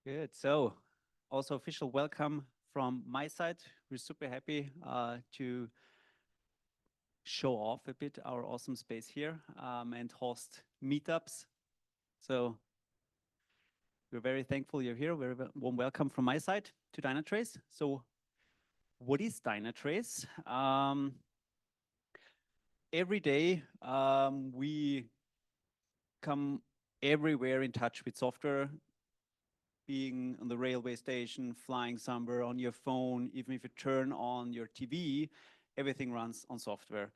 Good. So, also official welcome from my side. We're super happy to show off a bit our awesome space here and host meetups. So, we're very thankful you're here. Very warm welcome from my side to Dynatrace. So, what is Dynatrace? Every day we come everywhere in touch with software, being on the railway station, flying somewhere on your phone, even if you turn on your TV, everything runs on software.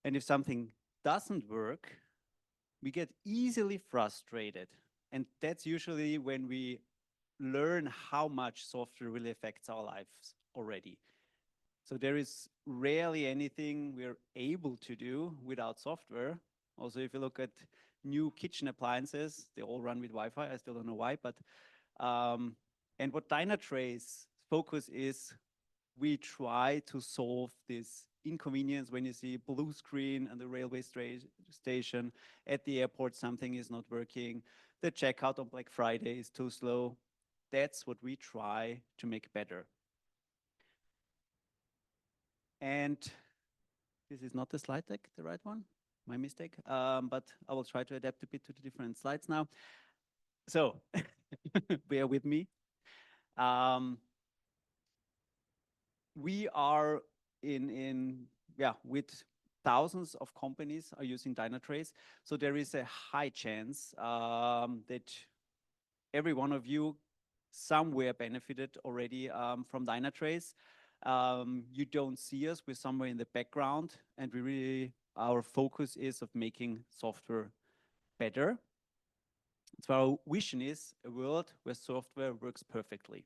And if something doesn't work, we get easily frustrated. And that's usually when we learn how much software really affects our lives already. So there is rarely anything we're able to do without software. Also, if you look at new kitchen appliances, they all run with Wi-Fi. I still don't know why, but and what Dynatrace focus is, we try to solve this inconvenience when you see blue screen on the railway station, at the airport something is not working, the checkout on Black Friday is too slow. That's what we try to make better. And this is not the slide deck, the right one, my mistake, but I will try to adapt a bit to the different slides now. So bear with me. We are with thousands of companies are using Dynatrace. So there is a high chance that every one of you somewhere benefited already from Dynatrace. You don't see us, we're somewhere in the background, and our focus is of making software better. So our vision is a world where software works perfectly.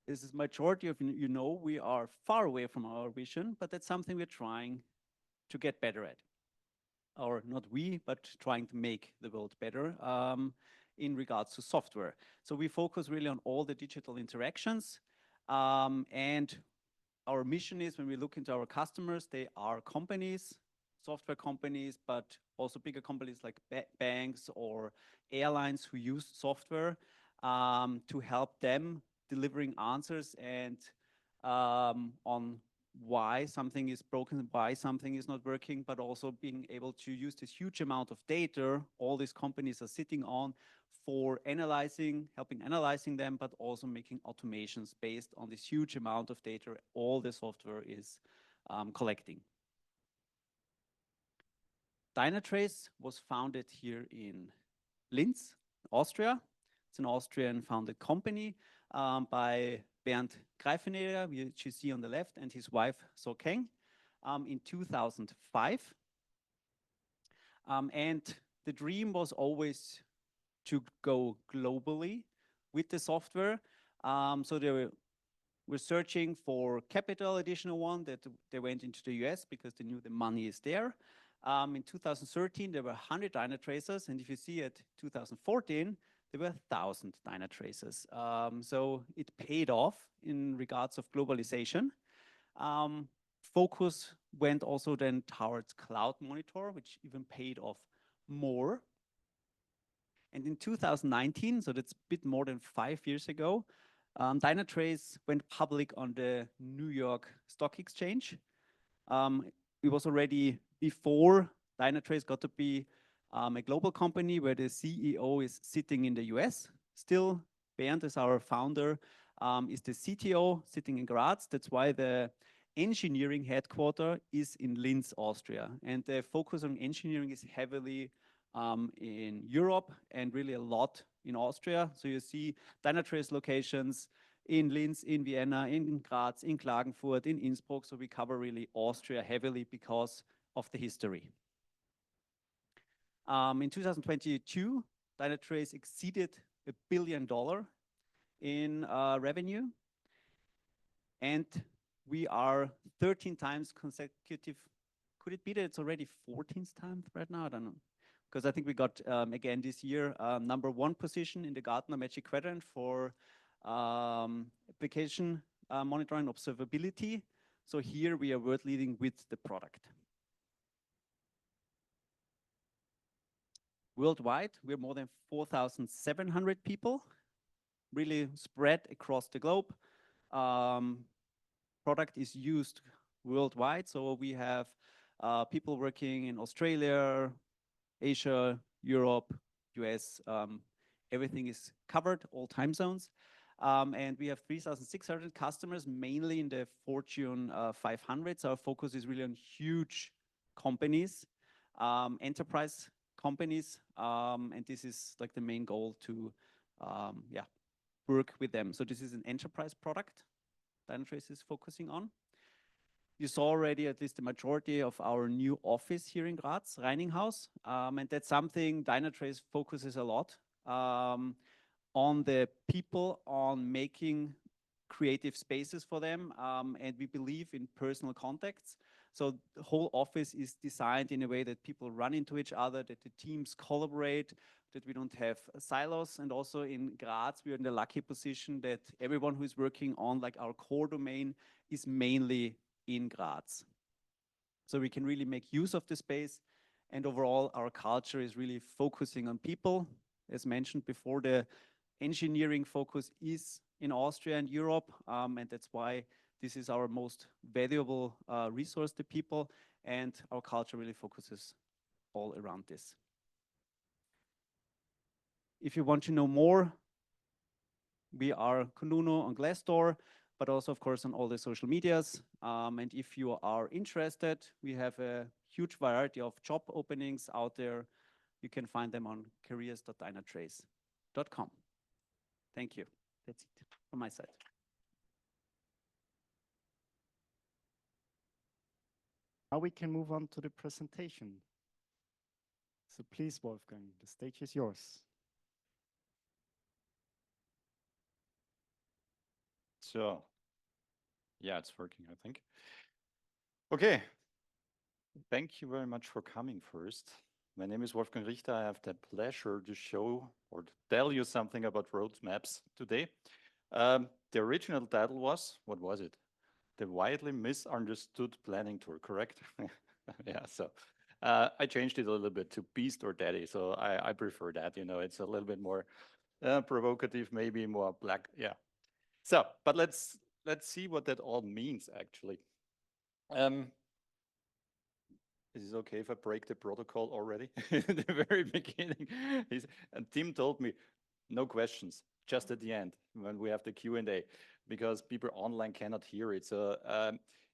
This is majority of you know we are far away from our vision, but that's something we're trying to get better at. Or not we, but trying to make the world better in regards to software. So we focus really on all the digital interactions. And our mission is, when we look into our customers, they are companies, software companies, but also bigger companies like banks or airlines who use software to help them delivering answers and on why something is broken, why something is not working, but also being able to use this huge amount of data all these companies are sitting on for helping analyzing them, but also making automations based on this huge amount of data all the software is collecting. Dynatrace was founded here in Linz, Austria. It's an Austrian founded company by Bernd Greifenegger, which you see on the left, and his wife, So Keng, in 2005. And the dream was always to go globally with the software. So they were searching for capital, additional one, that they went into the US because they knew the money is there. In 2013, there were 100 Dynatracers, and if you see at 2014, there were 1,000 Dynatracers. So it paid off in regards of globalization. Focus went also then towards cloud monitor, which even paid off more. And in 2019, so that's a bit more than 5 years ago, Dynatrace went public on the New York Stock Exchange. It was already before Dynatrace got to be a global company where the CEO is sitting in the US. Still, Bernd, as our founder, is the CTO sitting in Graz. That's why the engineering headquarter is in Linz, Austria. And the focus on engineering is heavily in Europe and really a lot in Austria. So you see Dynatrace locations in Linz, in Vienna, in Graz, in Klagenfurt, in Innsbruck. So we cover really Austria heavily because of the history. In 2022, Dynatrace exceeded $1 billion in revenue. And we are 13 times consecutive. Could it be that it's already 14th time right now? I don't know. Because I think we got, again this year, #1 position in the Gartner Magic Quadrant for application monitoring observability. So here we are world leading with the product. Worldwide, we're more than 4,700 people. really spread across the globe. Product is used worldwide. So we have people working in Australia, Asia, Europe, US. Everything is covered, all time zones. And we have 3,600 customers, mainly in the Fortune 500. So our focus is really on huge companies, enterprise companies. And this is like the main goal to work with them. So this is an enterprise product Dynatrace is focusing on. You saw already at least the majority of our new office here in Graz, Reininghaus, and that's something Dynatrace focuses a lot on the people, on making creative spaces for them, and we believe in personal contacts. So the whole office is designed in a way that people run into each other, that the teams collaborate, that we don't have silos. And also in Graz, we are in the lucky position that everyone who is working on like our core domain is mainly in Graz. So we can really make use of the space. And overall, our culture is really focusing on people. As mentioned before, the engineering focus is in Austria and Europe, and that's why this is our most valuable resource, the people, and our culture really focuses all around this. If you want to know more, we are Kununu on Glassdoor, but also, of course, on all the social medias. And if you are interested, we have a huge variety of job openings out there. You can find them on careers.dynatrace.com. Thank you. That's it from my side. Now we can move on to the presentation. So please, Wolfgang, the stage is yours. So, yeah, it's working, I think. Okay. Thank you very much for coming first. My name is Wolfgang Richter. I have the pleasure to show or to tell you something about roadmaps today. The original title was, what was it? The widely misunderstood planning tour, correct? Yeah, so I changed it a little bit to Beast or Daddy. So I prefer that, you know, it's a little bit more provocative, maybe more black. Yeah. So, but let's see what that all means actually. Is it okay if I break the protocol already in the very beginning? And Tim told me, no questions, just at the end when we have the Q&A, because people online cannot hear it. So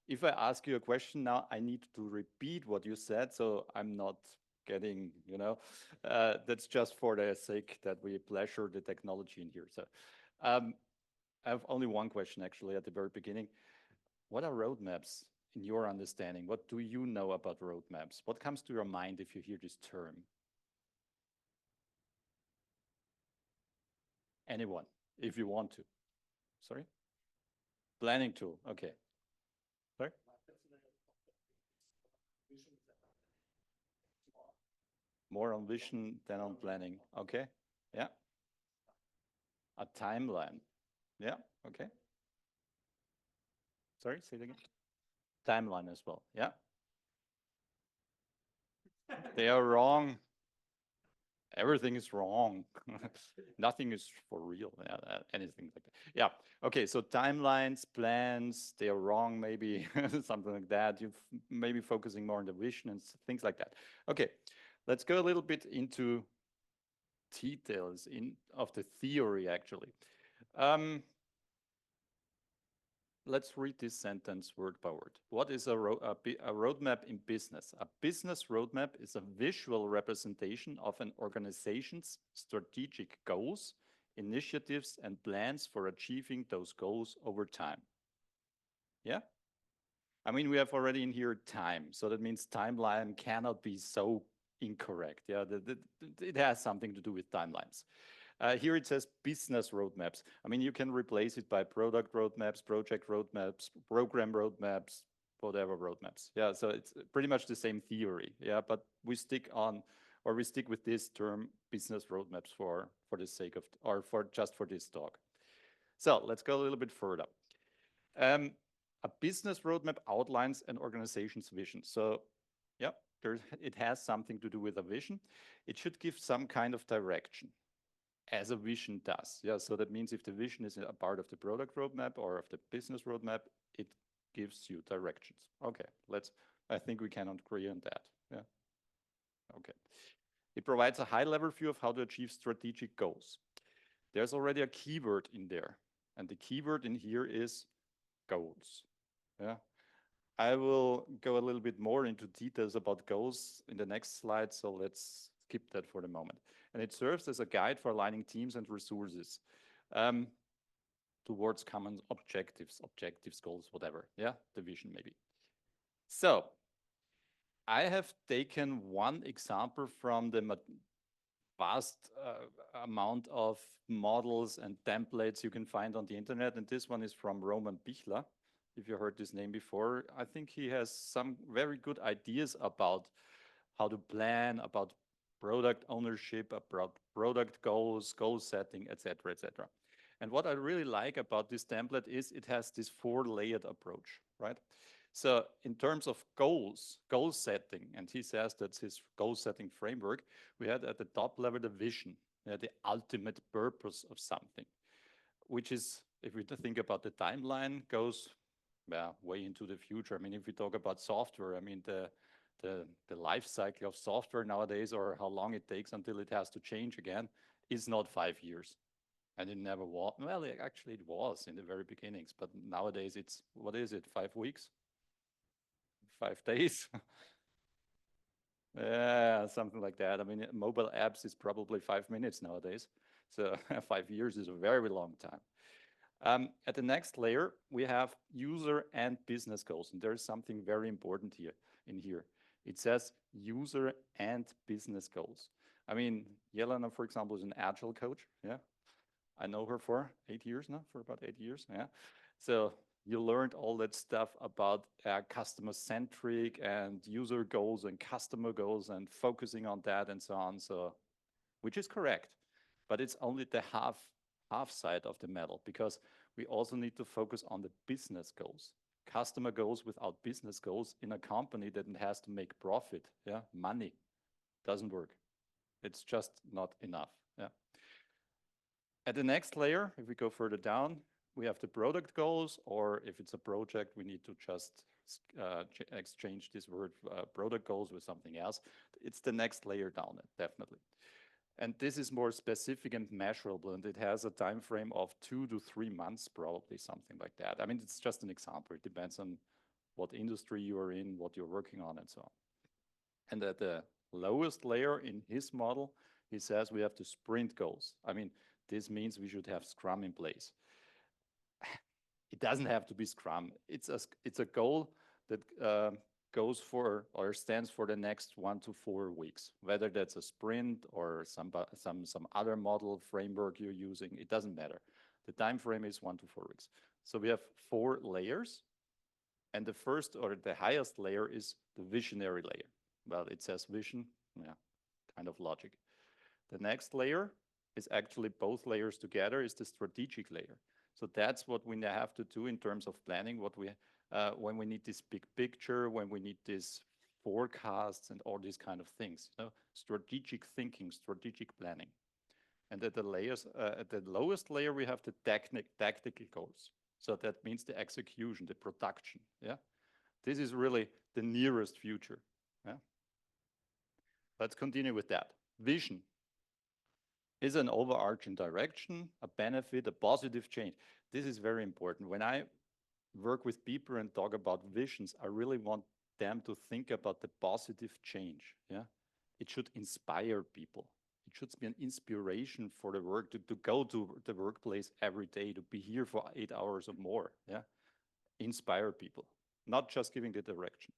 if I ask you a question now, I need to repeat what you said, so I'm not getting, you know, that's just for the sake that we pleasure the technology in here. So I have only one question actually at the very beginning. What are roadmaps in your understanding? What do you know about roadmaps? What comes to your mind if you hear this term? Anyone, if you want to. Sorry? Planning tool, okay. Sorry? More on vision than on planning, okay. Yeah. A timeline, yeah, okay. Sorry, say it again. Timeline as well, yeah. They are wrong. Everything is wrong. Nothing is for real, anything like that. Yeah, okay, so timelines, plans, they are wrong, maybe something like that. You're maybe focusing more on the vision and things like that. Okay, let's go a little bit into details of the theory, actually. Let's read this sentence word by word. What is a roadmap in business? A business roadmap is a visual representation of an organization's strategic goals, initiatives, and plans for achieving those goals over time. Yeah? I mean, we have already in here time, so that means timeline cannot be so incorrect. Yeah, it has something to do with timelines. Here it says business roadmaps. I mean, you can replace it by product roadmaps, project roadmaps, program roadmaps, whatever roadmaps. Yeah, so it's pretty much the same theory. Yeah, but we stick with this term business roadmaps for the sake of, or for just for this talk. So let's go a little bit further. A business roadmap outlines an organization's vision. So yeah, it has something to do with a vision. It should give some kind of direction. as a vision does. Yeah, so that means if the vision is a part of the product roadmap or of the business roadmap, it gives you directions. Okay, I think we can agree on that. Yeah. Okay. It provides a high-level view of how to achieve strategic goals. There's already a keyword in there, and the keyword in here is goals. Yeah. I will go a little bit more into details about goals in the next slide, so let's skip that for the moment. And it serves as a guide for aligning teams and resources towards common objectives, goals, whatever. Yeah, the vision maybe. So I have taken one example from the vast amount of models and templates you can find on the internet, and this one is from Roman Bichler. If you heard this name before, I think he has some very good ideas about how to plan, about product ownership, about product goals, goal setting, etc., etc. And what I really like about this template is it has this 4-layered approach, right? So in terms of goals, goal setting, and he says that's his goal setting framework, we had at the top level the vision, the ultimate purpose of something, which is, if we think about the timeline, goes way into the future. I mean, if we talk about software, I mean, the life cycle of software nowadays, or how long it takes until it has to change again, is not 5 years. And it never was. Well, actually it was in the very beginnings, but nowadays it's, what is it, 5 weeks? 5 days? Yeah, something like that. I mean, mobile apps is probably 5 minutes nowadays. So 5 years is a very long time. At the next layer, we have user and business goals. And there is something very important here in here. It says user and business goals. I mean, Jelena, for example, is an agile coach. Yeah. I know her for 8 years now, for about 8 years. Yeah. So you learned all that stuff about customer-centric and user goals and customer goals and focusing on that and so on. So, which is correct, but it's only the half side of the medal, because we also need to focus on the business goals. Customer goals without business goals in a company that has to make profit, yeah, money, doesn't work. It's just not enough. Yeah. At the next layer, if we go further down, we have the product goals, or if it's a project, we need to just exchange this word product goals with something else. It's the next layer down, definitely. And this is more specific and measurable, and it has a time frame of 2 to 3 months, probably something like that. I mean, it's just an example. It depends on what industry you are in, what you're working on, and so on. And at the lowest layer in his model, he says we have the sprint goals. I mean, this means we should have Scrum in place. It doesn't have to be Scrum. It's a goal that goes for or stands for the next 1 to 4 weeks. Whether that's a sprint or some other model framework you're using, it doesn't matter. The time frame is 1 to 4 weeks. So we have 4 layers, and the first or the highest layer is the visionary layer. Well, it says vision, yeah, kind of logic. The next layer is actually both layers together, is the strategic layer. So that's what we have to do in terms of planning, what we when we need this big picture, when we need this forecasts and all these kind of things. You know, strategic thinking, strategic planning. And at the lowest layer, we have the tactical goals. So that means the execution, the production. Yeah, this is really the nearest future. Yeah. Let's continue with that. Vision is an overarching direction, a benefit, a positive change. This is very important. When I work with people and talk about visions, I really want them to think about the positive change. Yeah, it should inspire people. It should be an inspiration for the work to go to the workplace every day, to be here for 8 hours or more. Yeah, inspire people, not just giving the direction.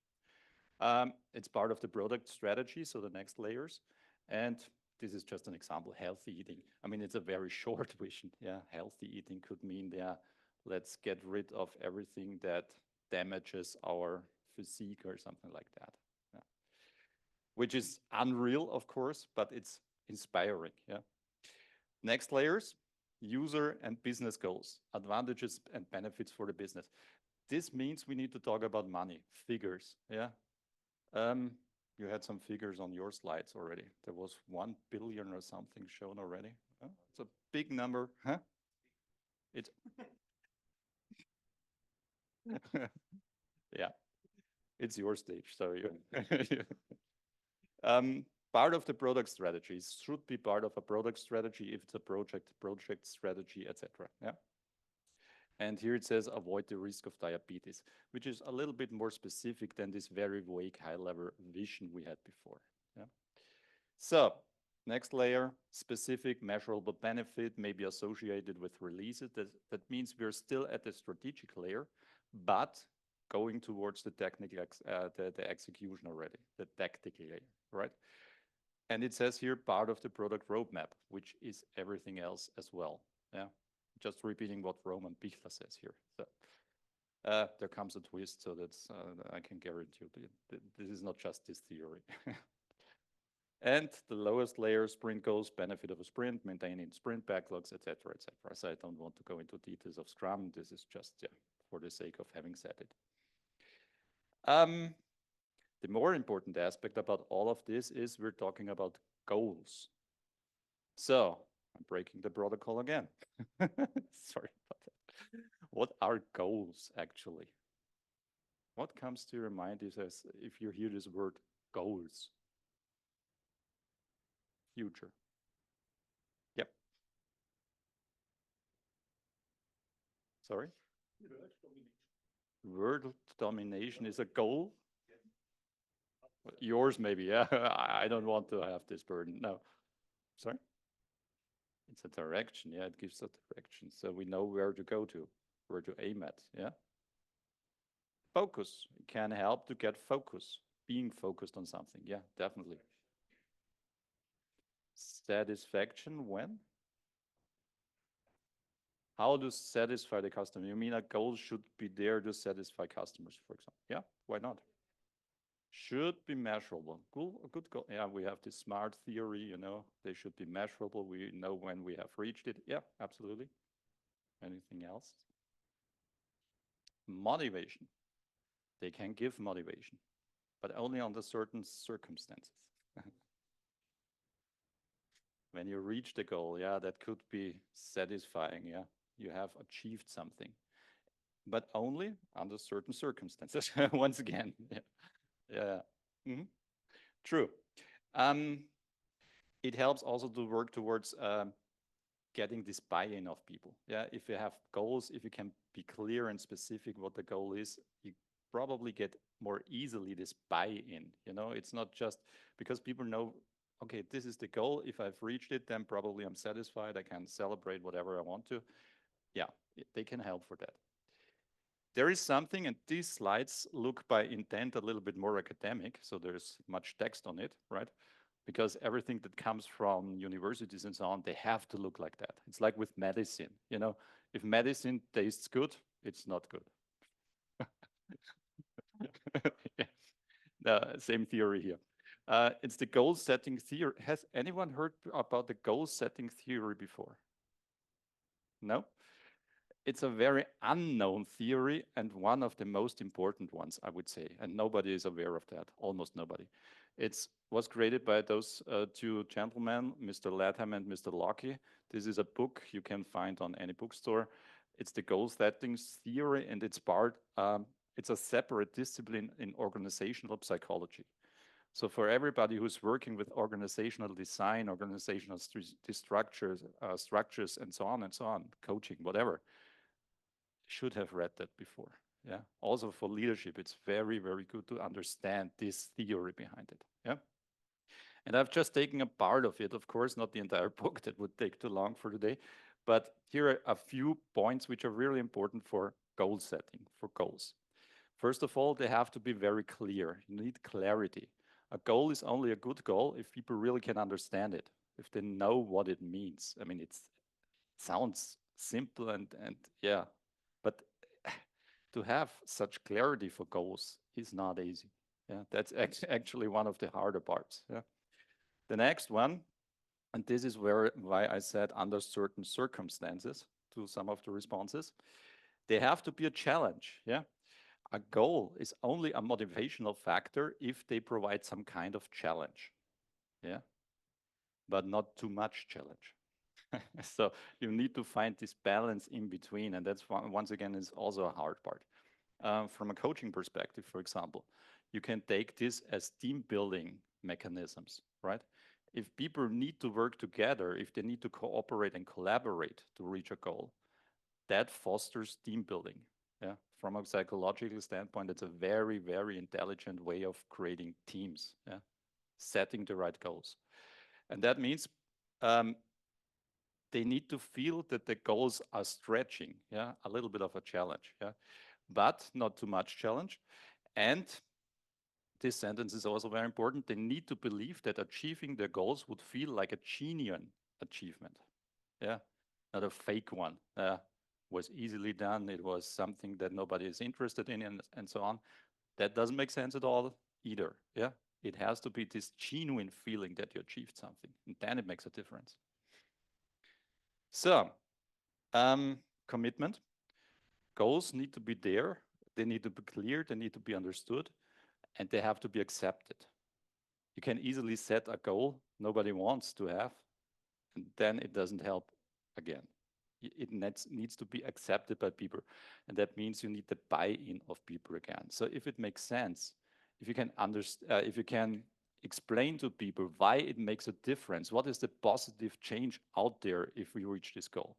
It's part of the product strategy, so the next layers. And this is just an example, healthy eating. I mean, it's a very short vision. Yeah, healthy eating could mean, yeah, let's get rid of everything that damages our physique or something like that. Yeah. Which is unreal, of course, but it's inspiring. Yeah. Next layers, user and business goals, advantages and benefits for the business. This means we need to talk about money, figures. Yeah. You had some figures on your slides already. There was 1 billion or something shown already. It's a big number, huh? It's yeah, it's your stage. Sorry. Part of the product strategies should be part of a product strategy if it's a project strategy, etc. Yeah. And here it says avoid the risk of diabetes, which is a little bit more specific than this very vague high-level vision we had before. Yeah. So next layer, specific measurable benefit may be associated with releases. That means we're still at the strategic layer, but going towards the technical, the execution already, the tactical layer, right? And it says here part of the product roadmap, which is everything else as well. Yeah, just repeating what Roman Bichler says here. So there comes a twist, so that's I can guarantee you this is not just this theory. And the lowest layer, sprint goals, benefit of a sprint, maintaining sprint backlogs, etc., etc. So I don't want to go into details of Scrum. This is just for the sake of having said it. The more important aspect about all of this is we're talking about goals. So I'm breaking the protocol again. Sorry about that. What are goals actually? What comes to your mind is if you hear this word goals? Future. Yep. Sorry? World domination is a goal? Yours maybe, yeah. I don't want to have this burden. No. Sorry? It's a direction, yeah, it gives a direction. So we know where to go to, where to aim at, yeah? Focus can help to get focus, being focused on something, yeah, definitely. Satisfaction when? How to satisfy the customer? You mean a goal should be there to satisfy customers, for example? Yeah, why not? Should be measurable. Cool, a good goal. Yeah, we have this SMART theory, you know, they should be measurable. We know when we have reached it. Yeah, absolutely. Anything else? Motivation. They can give motivation, but only under certain circumstances. When you reach the goal, yeah, that could be satisfying, yeah. You have achieved something, but only under certain circumstances, once again. Yeah. Yeah. Mm-hmm. True. It helps also to work towards getting this buy-in of people. Yeah, if you have goals, if you can be clear and specific what the goal is, you probably get more easily this buy-in. You know, it's not just because people know, okay, this is the goal. If I've reached it, then probably I'm satisfied. I can celebrate whatever I want to. Yeah, they can help for that. There is something, and these slides look by intent a little bit more academic, so there's much text on it, right? Because everything that comes from universities and so on, they have to look like that. It's like with medicine, you know, if medicine tastes good, it's not good. Yeah. Same theory here. It's the goal setting theory. Has anyone heard about the goal setting theory before? No? It's a very unknown theory and one of the most important ones, I would say. And nobody is aware of that, almost nobody. It was created by those two gentlemen, Mr. Latham and Mr. Locke. This is a book you can find on any bookstore. It's the goal settings theory, and it's it's a separate discipline in organizational psychology. So for everybody who's working with organizational design, organizational structures, and so on, coaching, whatever, should have read that before. Yeah. Also for leadership, it's very, very good to understand this theory behind it. Yeah. And I've just taken a part of it, of course, not the entire book, that would take too long for today. But here are a few points which are really important for goal setting, for goals. First of all, they have to be very clear. You need clarity. A goal is only a good goal if people really can understand it, if they know what it means. I mean, it sounds simple and yeah, but to have such clarity for goals is not easy. Yeah, that's actually one of the harder parts. Yeah. The next one, and this is why I said under certain circumstances to some of the responses, they have to be a challenge. Yeah. A goal is only a motivational factor if they provide some kind of challenge. Yeah. But not too much challenge. So you need to find this balance in between, and that's once again is also a hard part. From a coaching perspective, for example, you can take this as team building mechanisms, right? If people need to work together, if they need to cooperate and collaborate to reach a goal, that fosters team building. Yeah, from a psychological standpoint, it's a very, very intelligent way of creating teams. Yeah, setting the right goals, and that means um, they need to feel that the goals are stretching. Yeah, a little bit of a challenge. Yeah, but not too much challenge. And this sentence is also very important. They need to believe that achieving their goals would feel like a genuine achievement. Yeah, not a fake one. Was easily done. It was something that nobody is interested in, and so on. That doesn't make sense at all either. Yeah, it has to be this genuine feeling that you achieved something, and then it makes a difference. So, commitment. Goals need to be there. They need to be clear. They need to be understood, and they have to be accepted. You can easily set a goal nobody wants to have, and then it doesn't help again. It needs to be accepted by people, and that means you need the buy-in of people again. So if it makes sense, if you can understand, if you can explain to people why it makes a difference, what is the positive change out there if we reach this goal,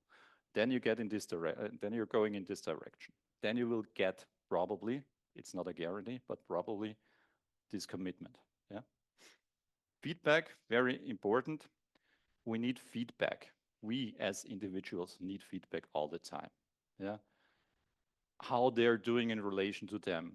then you get in this direction. Then you're going in this direction. Then you will get probably, it's not a guarantee, but probably this commitment. Yeah. Feedback, very important. We need feedback. We as individuals need feedback all the time. Yeah. How they're doing in relation to them.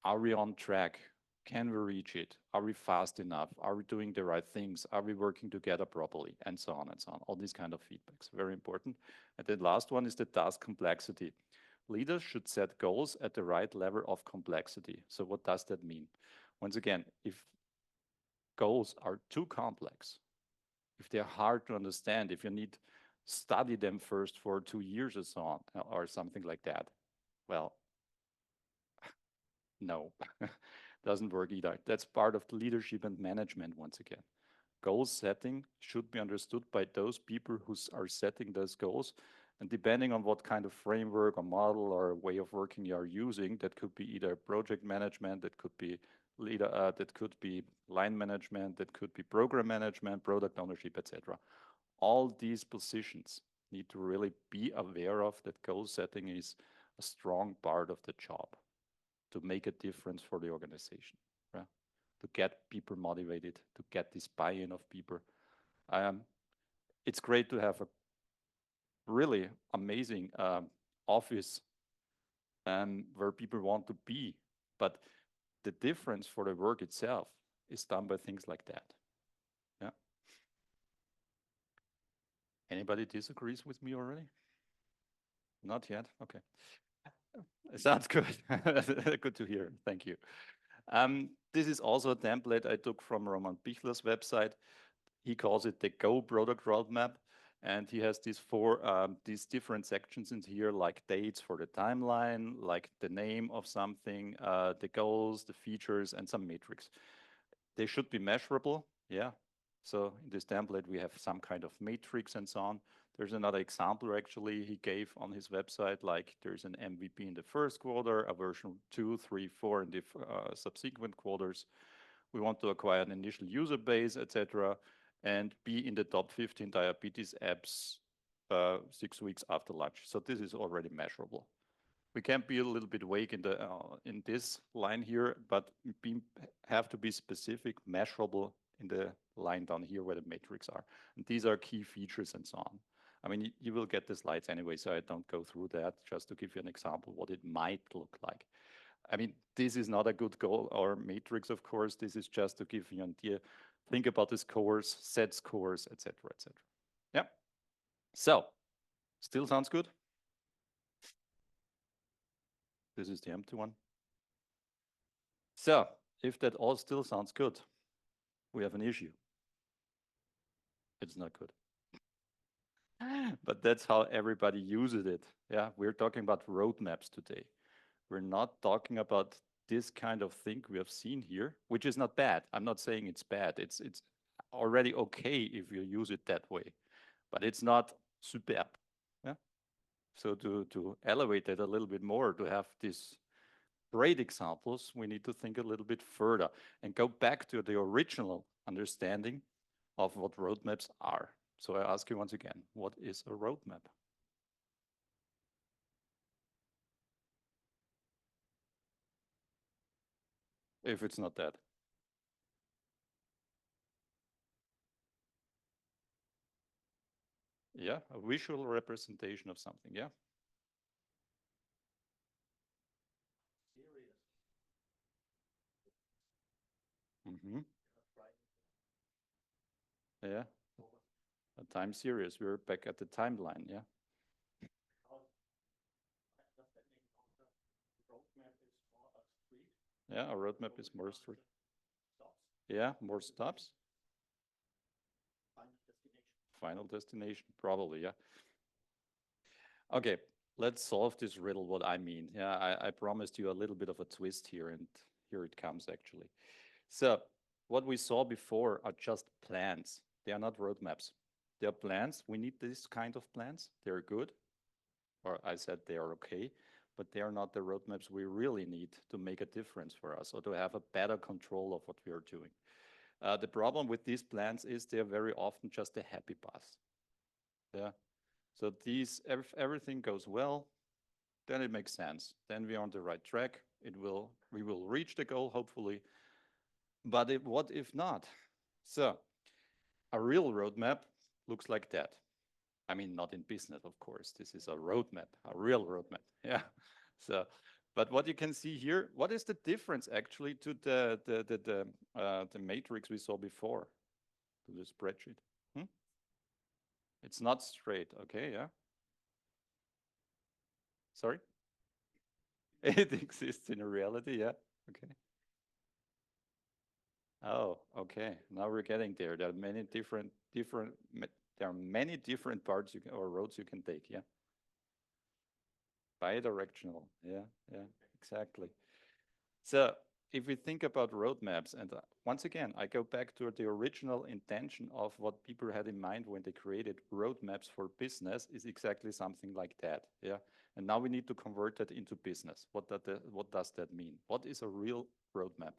Are we on track? Can we reach it? Are we fast enough? Are we doing the right things? Are we working together properly? And so on and so on. All these kind of feedbacks, very important. And the last one is the task complexity. Leaders should set goals at the right level of complexity. So what does that mean? Once again, if goals are too complex, if they're hard to understand, if you need study them first for 2 years or so on, or something like that, well, no, doesn't work either. That's part of the leadership and management once again. Goal setting should be understood by those people who are setting those goals. And depending on what kind of framework or model or way of working you are using, that could be either project management, that could be leader, that could be line management, that could be program management, product ownership, etc. All these positions need to really be aware of that goal setting is a strong part of the job to make a difference for the organization, right? To get people motivated, to get this buy-in of people. It's great to have a really amazing office where people want to be, but the difference for the work itself is done by things like that. Yeah. Anybody disagrees with me already? Not yet? Okay. Sounds good. Good to hear. Thank you. This is also a template I took from Roman Bichler's website. He calls it the Go product roadmap. And he has these different sections in here, like dates for the timeline, like the name of something, the goals, the features, and some metrics. They should be measurable, yeah. So in this template, we have some kind of matrix and so on. There's another example actually he gave on his website, like there's an MVP in the first quarter, a version 2, 3, 4 in the subsequent quarters. We want to acquire an initial user base, etc., and be in the top 15 diabetes apps 6 weeks after launch. So this is already measurable. We can be a little bit vague in this line here, but have to be specific, measurable in the line down here where the metrics are. And these are key features and so on. I mean, you will get the slides anyway, so I don't go through that, just to give you an example what it might look like. I mean, this is not a good goal or matrix, of course. This is just to give you an idea. Think about the scores, set scores, etc., etc. Yeah. So, still sounds good? This is the empty one. So, if that all still sounds good, we have an issue. It's not good. But that's how everybody uses it. Yeah, we're talking about roadmaps today. We're not talking about this kind of thing we have seen here, which is not bad. I'm not saying it's bad. It's already okay if you use it that way. but it's not superb. Yeah. So to elevate it a little bit more, to have these great examples, we need to think a little bit further and go back to the original understanding of what roadmaps are. So I ask you once again, what is a roadmap? If it's not that. Yeah, a visual representation of something, yeah. Mm-hmm. Yeah, a time series. We're back at the timeline, yeah. Yeah, a roadmap is more street. Yeah, more stops. Final destination, probably, yeah. Okay, let's solve this riddle, what I mean. Yeah, I promised you a little bit of a twist here, and here it comes, actually. So, what we saw before are just plans. They are not roadmaps. They are plans. We need this kind of plans. They're good, or I said they are okay, but they are not the roadmaps we really need to make a difference for us or to have a better control of what we are doing. The problem with these plans is they are very often just a happy path. Yeah. So these, if everything goes well, then it makes sense. Then we're on the right track. We will reach the goal, hopefully. But what if not? So a real roadmap looks like that. I mean, not in business, of course. This is a roadmap, a real roadmap. Yeah. So, but what you can see here, what is the difference actually to the matrix we saw before, to the spreadsheet? It's not straight. Okay. Yeah. Sorry. It exists in a reality. Yeah. Okay. Oh, okay. Now we're getting there. There are many there are many different parts or roads you can take. Yeah. Bidirectional. Yeah. Yeah. Exactly. So if we think about roadmaps, and once again, I go back to the original intention of what people had in mind when they created roadmaps for business is exactly something like that. Yeah. And now we need to convert that into business. What does that mean? What is a real roadmap?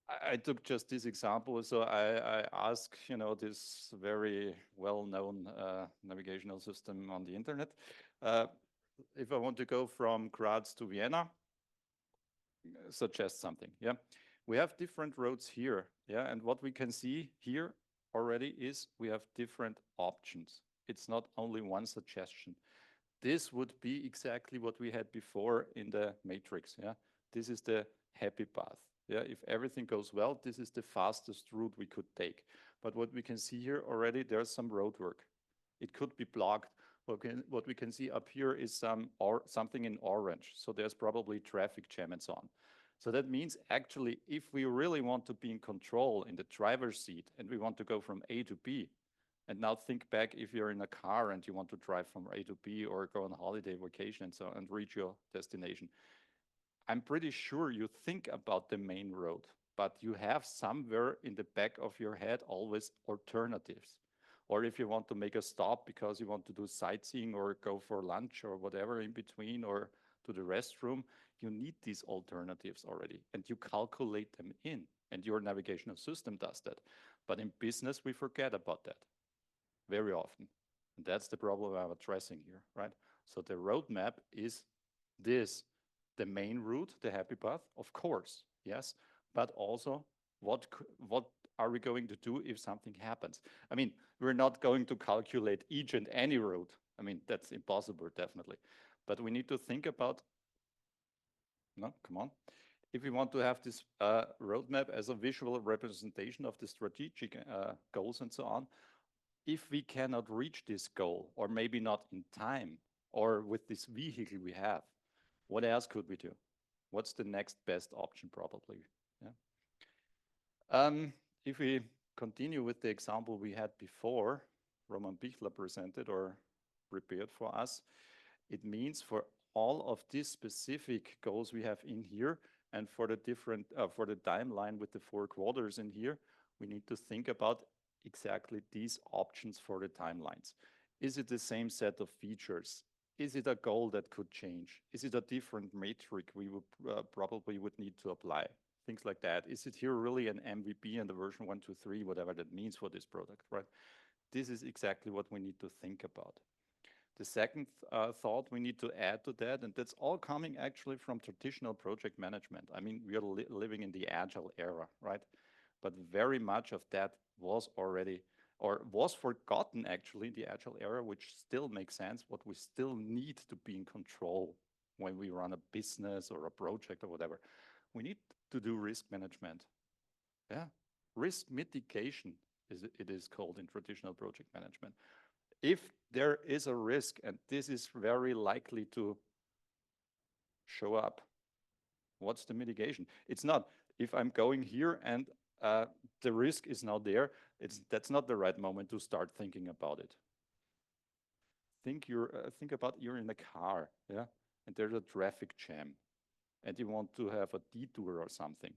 I took just this example. So I asked, this very well-known navigational system on the internet, if I want to go from Graz to Vienna, suggest something. Yeah, we have different roads here. Yeah, and what we can see here already is we have different options. It's not only one suggestion. This would be exactly what we had before in the matrix. Yeah, this is the happy path. Yeah, if everything goes well, this is the fastest route we could take. But what we can see here already, there's some road work. It could be blocked. What we can see up here is something in orange. So there's probably traffic jam and so on. So that means actually, if we really want to be in control in the driver's seat and we want to go from A to B, and now think back if you're in a car and you want to drive from A to B or go on holiday vacation and so on and reach your destination, I'm pretty sure you think about the main road, but you have somewhere in the back of your head always alternatives. Or if you want to make a stop because you want to do sightseeing or go for lunch or whatever in between or to the restroom, you need these alternatives already and you calculate them in and your navigational system does that. But in business, we forget about that very often. And that's the problem I'm addressing here, right? So the roadmap is this, the main route, the happy path, of course, yes, but also what are we going to do if something happens? I mean, we're not going to calculate each and any road. I mean, that's impossible, definitely. But we need to think about, no, come on. If we want to have this roadmap as a visual representation of the strategic goals and so on, if we cannot reach this goal, or maybe not in time, or with this vehicle we have, what else could we do? What's the next best option, probably? Yeah. If we continue with the example we had before, Roman Bichler presented or prepared for us, it means for all of these specific goals we have in here, and for the different for the timeline with the 4 quarters in here, we need to think about exactly these options for the timelines. Is it the same set of features? Is it a goal that could change? Is it a different metric we would probably would need to apply? Things like that. Is it here really an MVP and the version 1, 2, 3, whatever that means for this product, right? This is exactly what we need to think about. The second thought we need to add to that, and that's all coming actually from traditional project management. I mean, we are living in the agile era, right? But very much of that was already, or was forgotten actually in the agile era, which still makes sense. What we still need to be in control when we run a business or a project or whatever. We need to do risk management. Yeah, risk mitigation it is called in traditional project management. If there is a risk, and this is very likely to show up, what's the mitigation? It's not if I'm going here and the risk is now there, that's not the right moment to start thinking about it. Think about you're in a car, yeah, and there's a traffic jam, and you want to have a detour or something.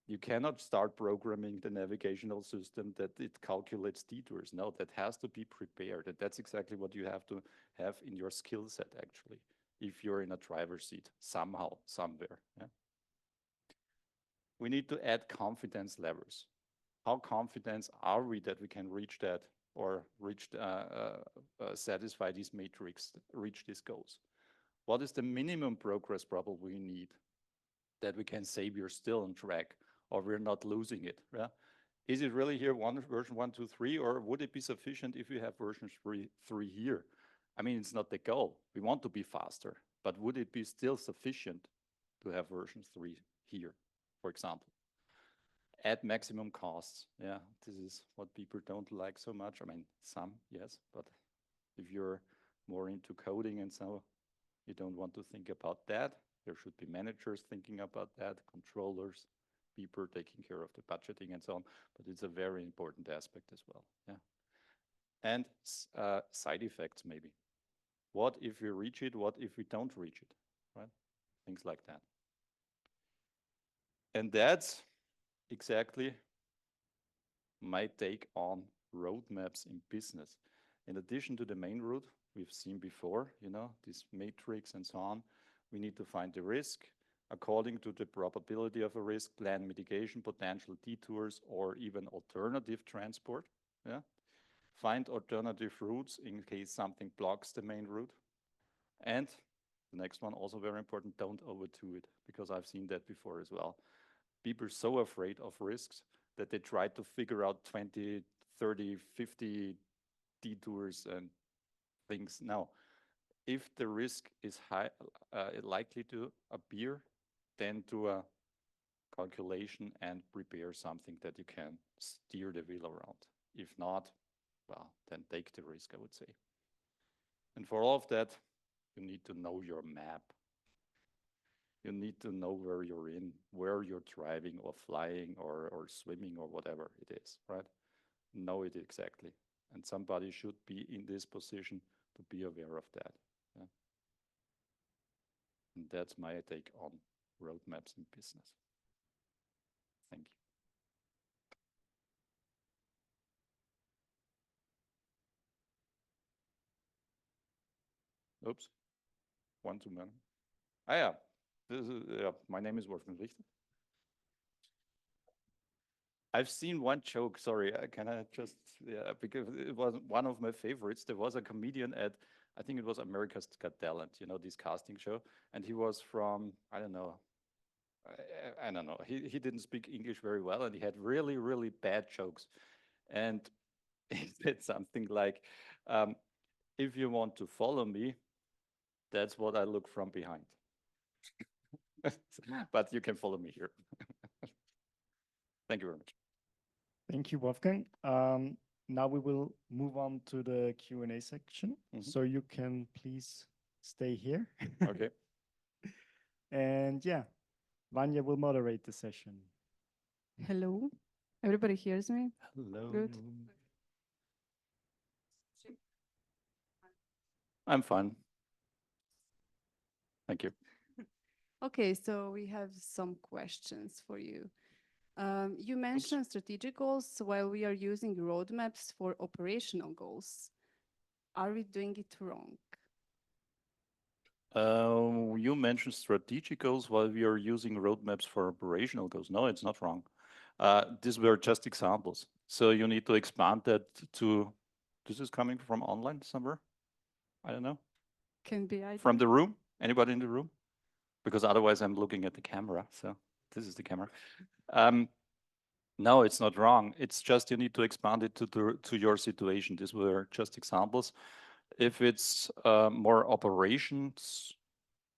You cannot start programming the navigational system that it calculates detours. No, that has to be prepared. And that's exactly what you have to have in your skill set, actually, if you're in a driver's seat somehow, somewhere. Yeah? We need to add confidence levels. How confident are we that we can reach that or satisfy these metrics, reach these goals? What is the minimum progress probably we need that we can say we're still on track or we're not losing it? Yeah? Is it really here version 1, 2, 3, or would it be sufficient if you have version 3 here? I mean, it's not the goal. We want to be faster, but would it be still sufficient to have version 3 here, for example? At maximum costs. Yeah, this is what people don't like so much. I mean, some, yes, but if you're more into coding and so, you don't want to think about that. There should be managers thinking about that, controllers, people taking care of the budgeting and so on. But it's a very important aspect as well. Yeah, and side effects maybe. What if we reach it? What if we don't reach it? Right? Things like that. And that's exactly my take on roadmaps in business. In addition to the main route we've seen before, you know, this matrix and so on, we need to find the risk according to the probability of a risk, plan mitigation, potential detours, or even alternative transport. Yeah? Find alternative routes in case something blocks the main route. And the next one, also very important, don't overdo it, because I've seen that before as well. People are so afraid of risks that they try to figure out 20, 30, 50 detours and things. Now, if the risk is high, likely to appear, then do a calculation and prepare something that you can steer the wheel around. If not, well, then take the risk, I would say. And for all of that, you need to know your map. You need to know where you're in, where you're driving or flying or swimming or whatever it is, right? Know it exactly. And somebody should be in this position to be aware of that. Yeah? And that's my take on roadmaps in business. Thank you. Oops, one too many. Ah, yeah. My name is Wolfgang Richter. I've seen one joke, sorry, can I just, yeah, because it was one of my favorites. There was a comedian at, I think it was America's Got Talent, you know, this casting show. And he was from, I don't know, he didn't speak English very well, and he had really, really bad jokes. And he said something like, if you want to follow me, that's what I look from behind. But you can follow me here. Thank you very much. Thank you, Wolfgang. Now we will move on to the Q&A section. So you can please stay here. Okay. And yeah, Vanya will moderate the session. Hello, everybody hears me? Hello. Good. I'm fine. Thank you. Okay, so we have some questions for you. You mentioned strategic goals while we are using roadmaps for operational goals. Are we doing it wrong? You mentioned strategic goals while we are using roadmaps for operational goals. No, it's not wrong. These were just examples. So you need to expand that to, this is coming from online somewhere? I don't know. Can be either. From the room? Anybody in the room? Because otherwise I'm looking at the camera. So this is the camera. No, it's not wrong. It's just you need to expand it to your situation. These were just examples. If it's more operations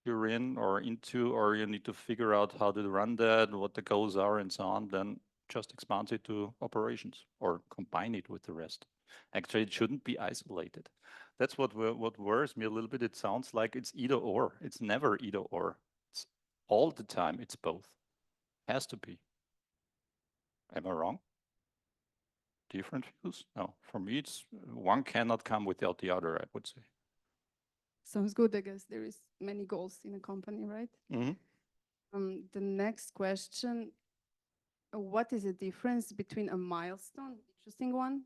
you're in or into, or you need to figure out how to run that, what the goals are and so on, then just expand it to operations or combine it with the rest. Actually, it shouldn't be isolated. That's what worries me a little bit. It sounds like it's either or. It's never either or. It's all the time. It's both. Has to be. Am I wrong? Different views? No, for me, it's one cannot come without the other, I would say. Sounds good. I guess there is many goals in a company, right? The next question, what is the difference between a milestone, interesting one,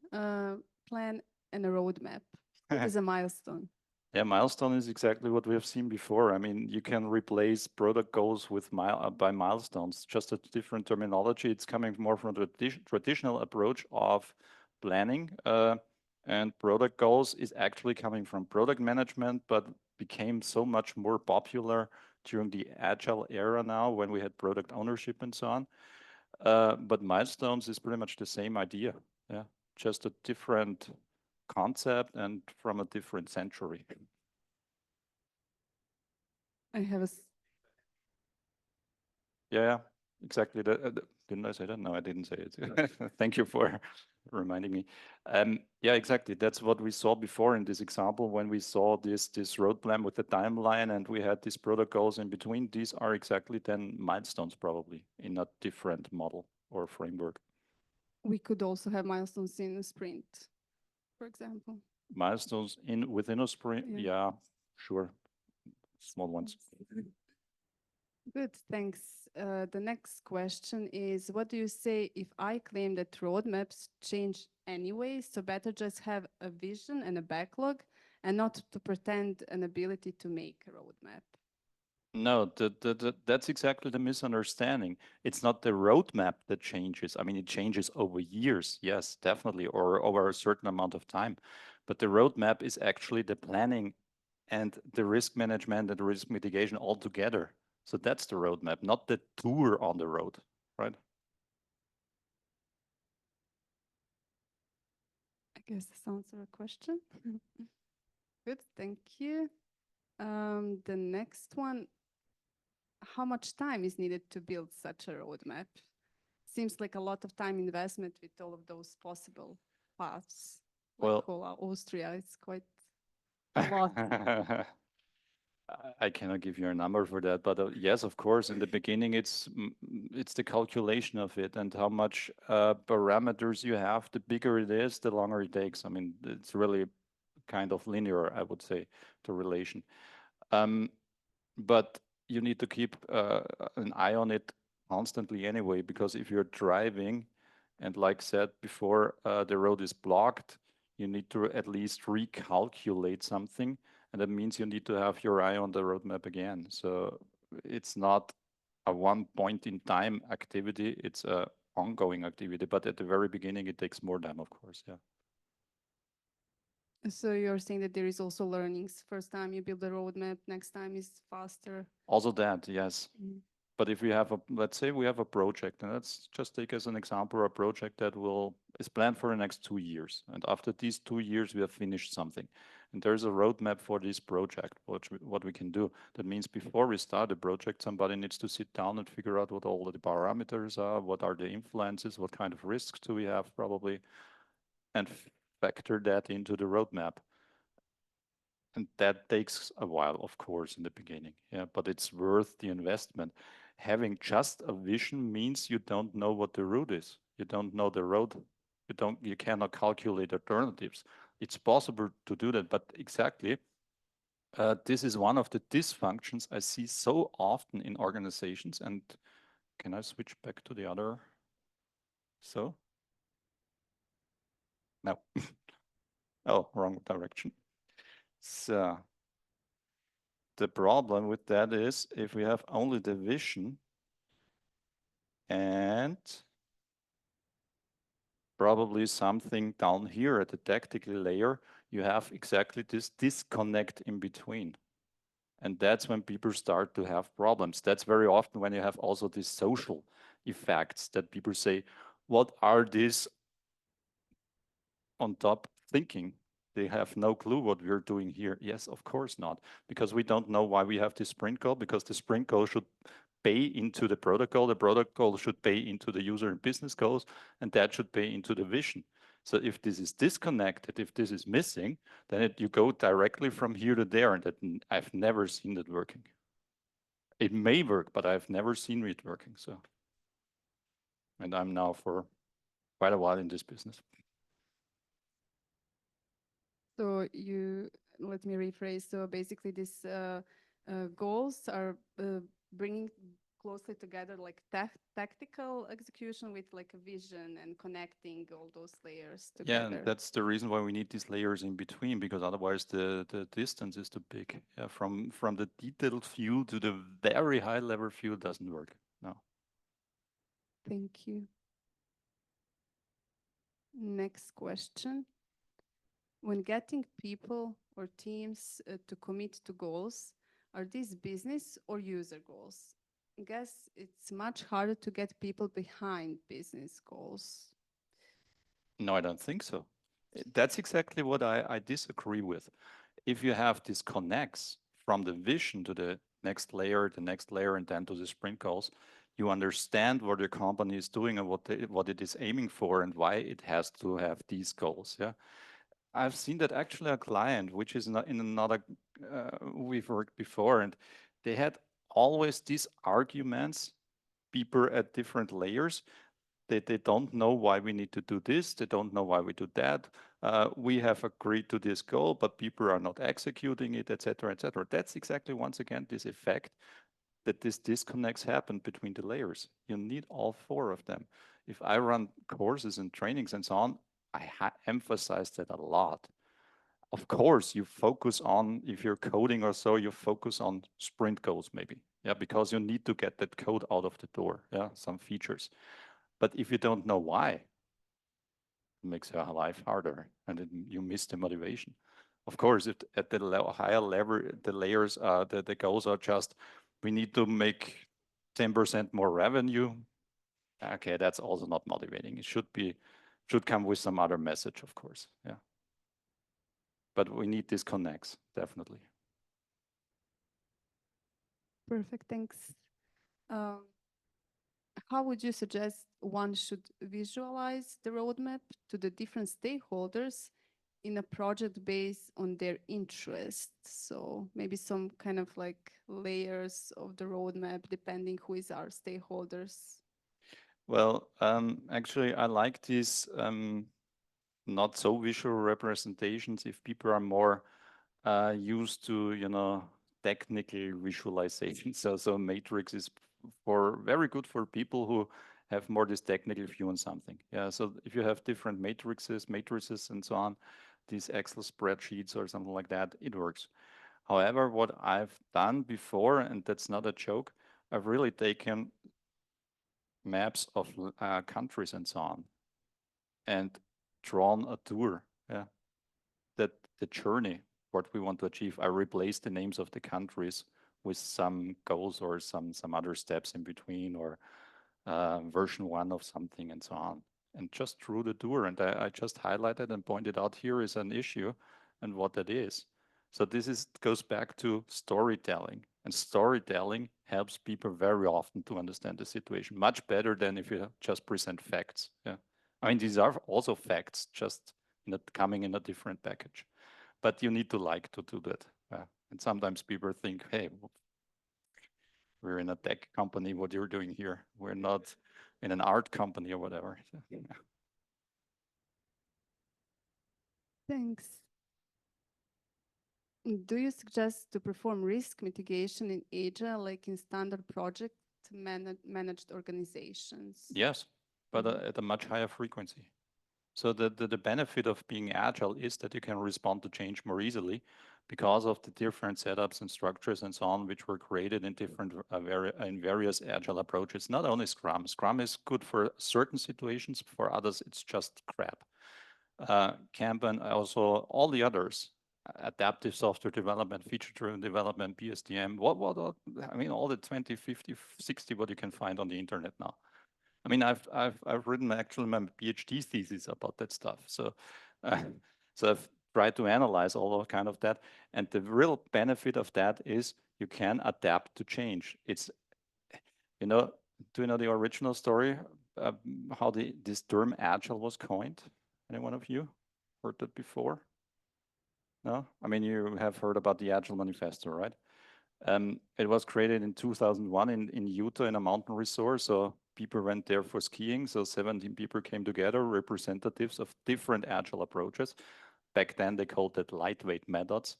plan and a roadmap? What is a milestone? Yeah, milestone is exactly what we have seen before. I mean, you can replace product goals with by milestones, just a different terminology. It's coming more from the traditional approach of planning, and product goals is actually coming from product management, but became so much more popular during the agile era now when we had product ownership and so on. But milestones is pretty much the same idea. Yeah, just a different concept and from a different century. I have a Yeah, exactly. Didn't I say that? No, I didn't say it. Thank you for reminding me. Yeah, exactly. That's what we saw before in this example when we saw this road plan with the timeline and we had these product goals in between. These are exactly then milestones probably in a different model or framework. We could also have milestones in a sprint, for example. Milestones within a sprint, yeah, sure. Small ones. Good, thanks. The next question is, what do you say if I claim that roadmaps change anyway, so better just have a vision and a backlog and not to pretend an ability to make a roadmap? No, that's exactly the misunderstanding. It's not the roadmap that changes. I mean, it changes over years, yes, definitely, or over a certain amount of time. But the roadmap is actually the planning and the risk management and the risk mitigation all together. So that's the roadmap, not the tour on the road, right? I guess this answers a question. Good, thank you. The next one, how much time is needed to build such a roadmap? Seems like a lot of time investment with all of those possible paths. Well, like whole Austria, it's quite a lot. I cannot give you a number for that, but yes, of course, in the beginning, it's the calculation of it and how much parameters you have. The bigger it is, the longer it takes. I mean, it's really kind of linear, I would say, the relation. But you need to keep an eye on it constantly anyway, because if you're driving, and like said before, the road is blocked, you need to at least recalculate something. And that means you need to have your eye on the roadmap again. So it's not a one point in time activity, it's a ongoing activity. But at the very beginning, it takes more time, of course, yeah. So you're saying that there is also learnings. First time you build a roadmap, next time is faster. Also that, yes. But if we have let's say we have a project, and let's just take as an example a project that is planned for the next 2 years. And after these 2 years, we have finished something. And there's a roadmap for this project, what we can do. That means before we start the project, somebody needs to sit down and figure out what all the parameters are, what are the influences, what kind of risks do we have probably, and factor that into the roadmap. And that takes a while, of course, in the beginning. Yeah, but it's worth the investment. Having just a vision means you don't know what the route is. You don't know the road. You cannot calculate alternatives. It's possible to do that, but exactly, this is one of the dysfunctions I see so often in organizations. And can I switch back to the other So? No. Oh, wrong direction. So the problem with that is if we have only the vision and probably something down here at the tactical layer, you have exactly this disconnect in between. And that's when people start to have problems. That's very often when you have also these social effects that people say, what are these on top thinking? They have no clue what we're doing here. Yes, of course not, because we don't know why we have this sprint call, because the sprint call should pay into the protocol should pay into the user and business goals, and that should pay into the vision. So if this is disconnected, if this is missing, then you go directly from here to there, and that I've never seen that working. It may work, but I've never seen it working. So, and I'm now for quite a while in this business. So let me rephrase. So basically these goals are bringing closely together like tactical execution with like a vision and connecting all those layers together. Yeah, and that's the reason why we need these layers in between, because otherwise the distance is too big. Yeah, from the detailed view to the very high level view doesn't work. No. Thank you. Next question. When getting people or teams to commit to goals, are these business or user goals? I guess it's much harder to get people behind business goals. No, I don't think so. That's exactly what I disagree with. If you have disconnects from the vision to the next layer, and then to the sprint goals, you understand what your company is doing and what it is aiming for and why it has to have these goals. Yeah, I've seen that actually a client, which is not in another, we've worked before, and they had always these arguments, people at different layers. They don't know why we need to do this. They don't know why we do that. We have agreed to this goal, but people are not executing it, etc., etc. That's exactly, once again, this effect that this disconnects happen between the layers. You need all four of them. If I run courses and trainings and so on, I emphasize that a lot. Of course, you focus on, if you're coding or so, you focus on sprint goals maybe. Yeah, because you need to get that code out of the door. Yeah, some features. But if you don't know why, it makes your life harder and you miss the motivation. Of course, if at the higher level, the layers, the goals are just, we need to make 10% more revenue. Okay, that's also not motivating. It should come with some other message, of course. Yeah. But we need these connects, definitely. Perfect, thanks. How would you suggest one should visualize the roadmap to the different stakeholders in a project based on their interests? So maybe some kind of like layers of the roadmap depending who is our stakeholders. Well, actually, I like these not so visual representations if people are more used to, technical visualization. So matrix is very good for people who have more this technical view on something. Yeah. So if you have different matrices and so on, these Excel spreadsheets or something like that, it works. However, what I've done before, and that's not a joke, I've really taken maps of countries and so on, and drawn a tour. Yeah, that the journey, what we want to achieve. I replaced the names of the countries with some goals or some other steps in between, or version 1 of something and so on, and just drew the tour. And I just highlighted and pointed out here is an issue and what that is. So this goes back to storytelling, and storytelling helps people very often to understand the situation much better than if you just present facts. Yeah, I mean, these are also facts, just coming in a different package. But you need to like to do that. And sometimes people think, hey, we're in a tech company, what you're doing here. We're not in an art company or whatever. So, yeah. Thanks. Do you suggest to perform risk mitigation in Agile like in standard project managed organizations? Yes, but at a much higher frequency. So the benefit of being agile is that you can respond to change more easily because of the different setups and structures and so on, which were created in different in various agile approaches. Not only Scrum. Scrum is good for certain situations. For others, it's just crap. Kanban, also all the others, adaptive software development, feature-driven development, BSDM, I mean, all the 20, 50, 60 what you can find on the internet now. I mean, I've written actually my PhD thesis about that stuff. So, so I've tried to analyze all of kind of that, and the real benefit of that is you can adapt to change. It's, you know, do you know the original story how this term agile was coined? Any one of you heard that before? No, I mean you have heard about the Agile Manifesto, right? It was created in 2001 in Utah in a mountain resort. So people went there for skiing. So 17 people came together, representatives of different agile approaches. Back then they called it lightweight methods.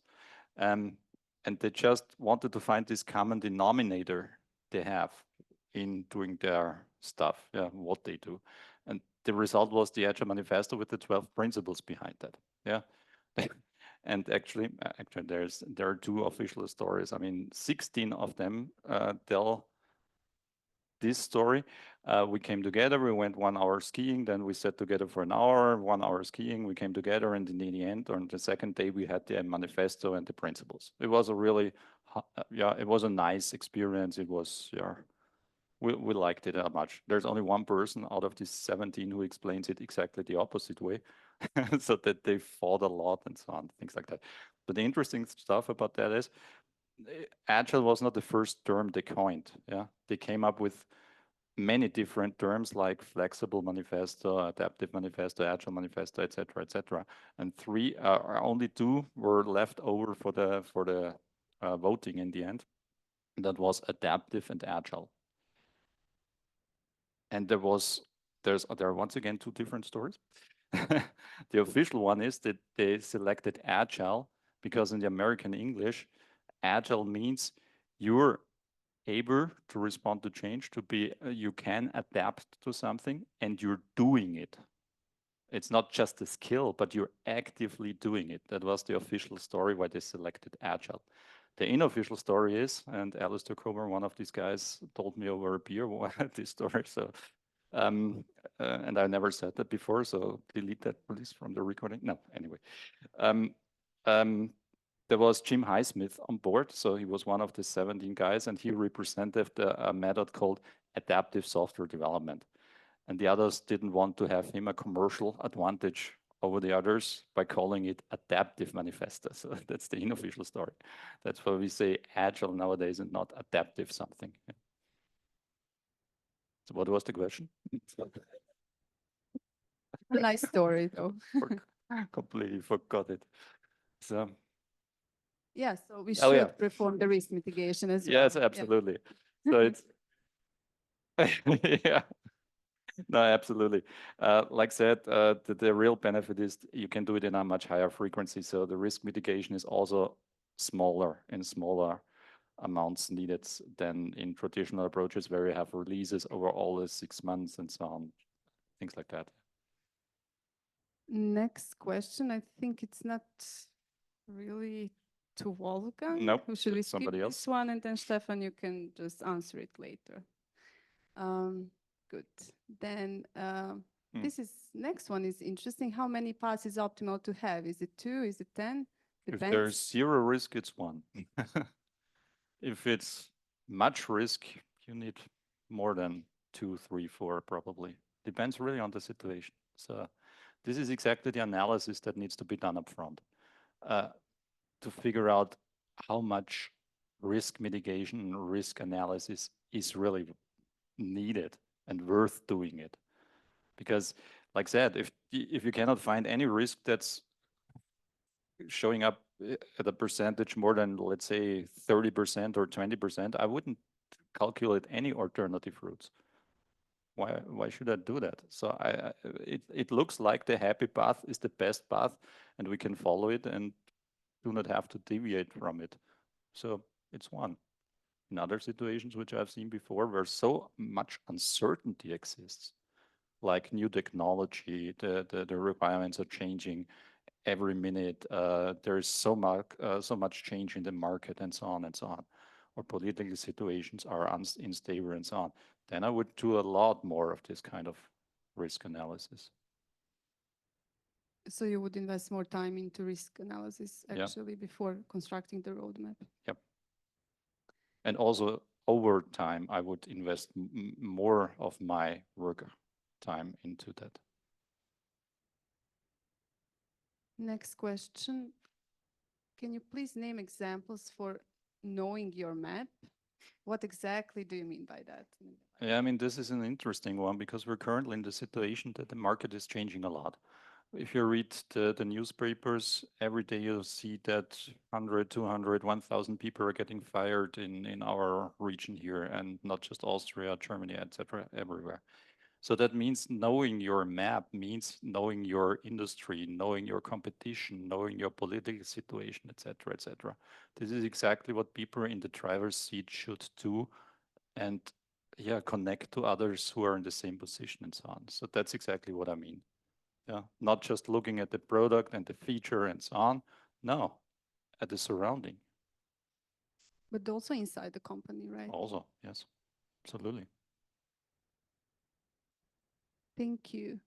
And they just wanted to find this common denominator they have in doing their stuff, yeah, what they do. And the result was the Agile Manifesto with the 12 principles behind that, yeah. And actually there are two official stories. I mean, 16 of them tell this story. We came together, we went 1 hour skiing, then we sat together for an hour, 1 hour skiing, we came together, and in the end, on the second day, we had the manifesto and the principles. It was a really, yeah, it was a nice experience. It was, yeah, we liked it much. There's only one person out of these 17 who explains it exactly the opposite way, so that they fought a lot and so on, things like that. But the interesting stuff about that is, Agile was not the first term they coined. Yeah, they came up with many different terms like flexible manifesto, adaptive manifesto, agile manifesto, etc., etc. And only two were left over for the voting in the end. That was adaptive and agile. And there are once again two different stories. The official one is that they selected agile because in the American English, agile means you're able to respond to change, you can adapt to something and you're doing it. It's not just a skill, but you're actively doing it. That was the official story why they selected agile. The unofficial story is, and Alistair Comer, one of these guys, told me over a beer this story. So, and I never said that before, so delete that please from the recording. No, anyway. There was Jim Highsmith on board, so he was one of the 17 guys, and he represented a method called adaptive software development. And the others didn't want to have him a commercial advantage over the others by calling it adaptive manifesto. So that's the unofficial story. That's why we say agile nowadays and not adaptive something. So what was the question? A nice story, though. Completely forgot it. So yeah, so we should perform the risk mitigation as well. Yes, absolutely. Yeah. So it's yeah. No, absolutely. Like I said, the real benefit is you can do it in a much higher frequency. So the risk mitigation is also smaller amounts needed than in traditional approaches where you have releases over all the 6 months and so on, things like that. Next question. I think it's not really to Wolfgang. Nope. Who should we skip Somebody else? this one? And then Stefan, you can just answer it later. Good. Then next one is interesting. How many paths is optimal to have? Is it 2? Is it 10? Depends. If there's 0 risk, it's 1. If it's much risk, you need more than 2, 3, 4 probably. Depends really on the situation. So this is exactly the analysis that needs to be done up front to figure out how much risk mitigation, risk analysis is really needed and worth doing it. Because like I said, if you cannot find any risk that's showing up at a percentage more than, let's say, 30% or 20%, I wouldn't calculate any alternative routes. Why should I do that? So it looks like the happy path is the best path and we can follow it and do not have to deviate from it. So it's 1. In other situations, which I've seen before, where so much uncertainty exists, like new technology, the requirements are changing every minute. There's so much change in the market and so on and so on, or political situations are unstable and so on. Then I would do a lot more of this kind of risk analysis. So you would invest more time into risk analysis Yeah. actually before constructing the roadmap. Yep. And also over time, I would invest more of my work time into that. Next question. Can you please name examples for knowing your map? What exactly do you mean by that? Yeah, I mean, this is an interesting one because we're currently in the situation that the market is changing a lot. If you read the newspapers, every day you'll see that 100, 200, 1,000 people are getting fired in our region here, and not just Austria, Germany, etc., everywhere. So that means knowing your map means knowing your industry, knowing your competition, knowing your political situation, etc., etc. This is exactly what people in the driver's seat should do, and yeah, connect to others who are in the same position and so on. So that's exactly what I mean. Yeah, not just looking at the product and the feature and so on. No, at the surrounding. But also inside the company, right? Also, yes, absolutely. Thank you.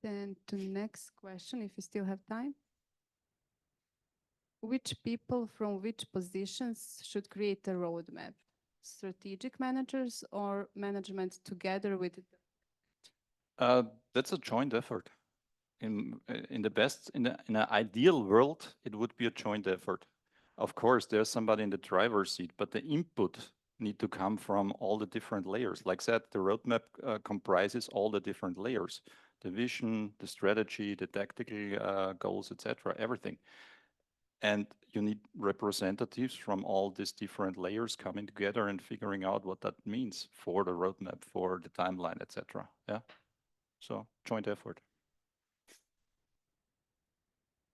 Then to next question, if you still have time. Which people from which positions should create a roadmap? Strategic managers or management together with That's a joint effort. In an ideal world, it would be a joint effort. Of course, there's somebody in the driver's seat, but the input need to come from all the different layers. Like I said, the roadmap comprises all the different layers: the vision, the strategy, the tactical goals, etc., everything. And you need representatives from all these different layers coming together and figuring out what that means for the roadmap, for the timeline, etc. Yeah. So joint effort.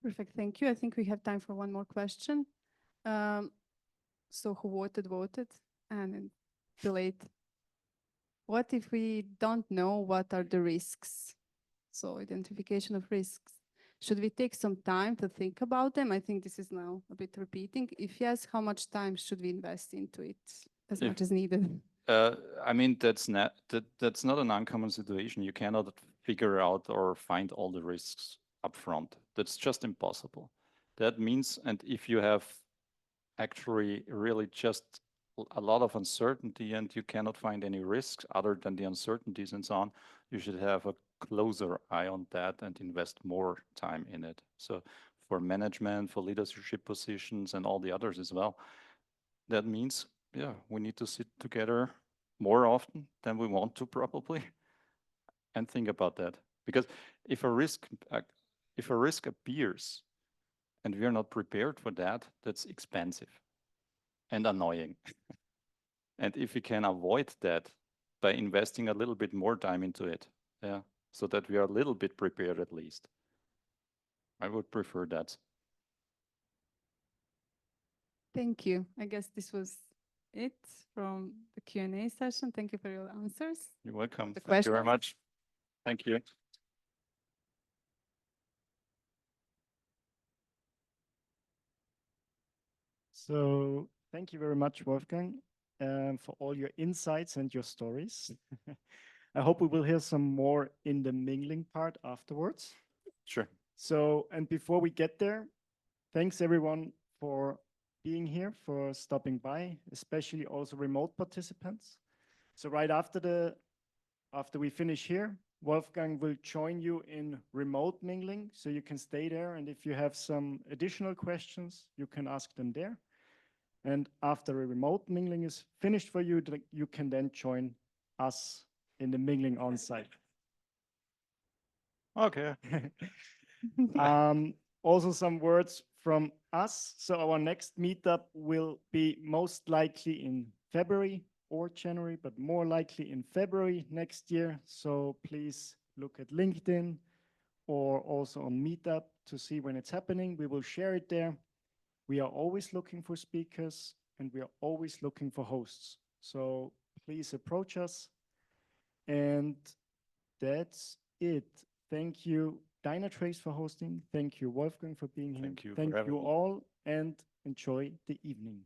Perfect, thank you. I think we have time for one more question. So who voted, and delayed. What if we don't know what are the risks? So identification of risks. Should we take some time to think about them? I think this is now a bit repeating. If yes, how much time should we invest into it as much as needed? I mean, that's not an uncommon situation. You cannot figure out or find all the risks upfront. That's just impossible. That means, and if you have actually really just a lot of uncertainty and you cannot find any risks other than the uncertainties and so on, you should have a closer eye on that and invest more time in it. So for management, for leadership positions and all the others as well, that means, yeah, we need to sit together more often than we want to probably and think about that. Because if a risk appears and we are not prepared for that, that's expensive and annoying. And if we can avoid that by investing a little bit more time into it, yeah, so that we are a little bit prepared at least, I would prefer that. Thank you. I guess this was it from the Q&A session. Thank you for your answers. You're welcome. The Thank you very questions. much. Thank you. So thank you very much, Wolfgang, for all your insights and your stories. I hope we will hear some more in the mingling part afterwards. Sure. So, and before we get there, thanks everyone for being here, for stopping by, especially also remote participants. So right after we finish here, Wolfgang will join you in remote mingling, so you can stay there. And if you have some additional questions, you can ask them there. And after a remote mingling is finished for you, you can then join us in the mingling on site. Okay. Also some words from us. So our next meetup will be most likely in February or January, but more likely in February next year. So please look at LinkedIn or also on Meetup to see when it's happening. We will share it there. We are always looking for speakers and we are always looking for hosts. So please approach us. And that's it. Thank you, Dynatrace, for hosting. Thank you, Wolfgang, for being here. Thank you for Thank having you me. all, and enjoy the evening.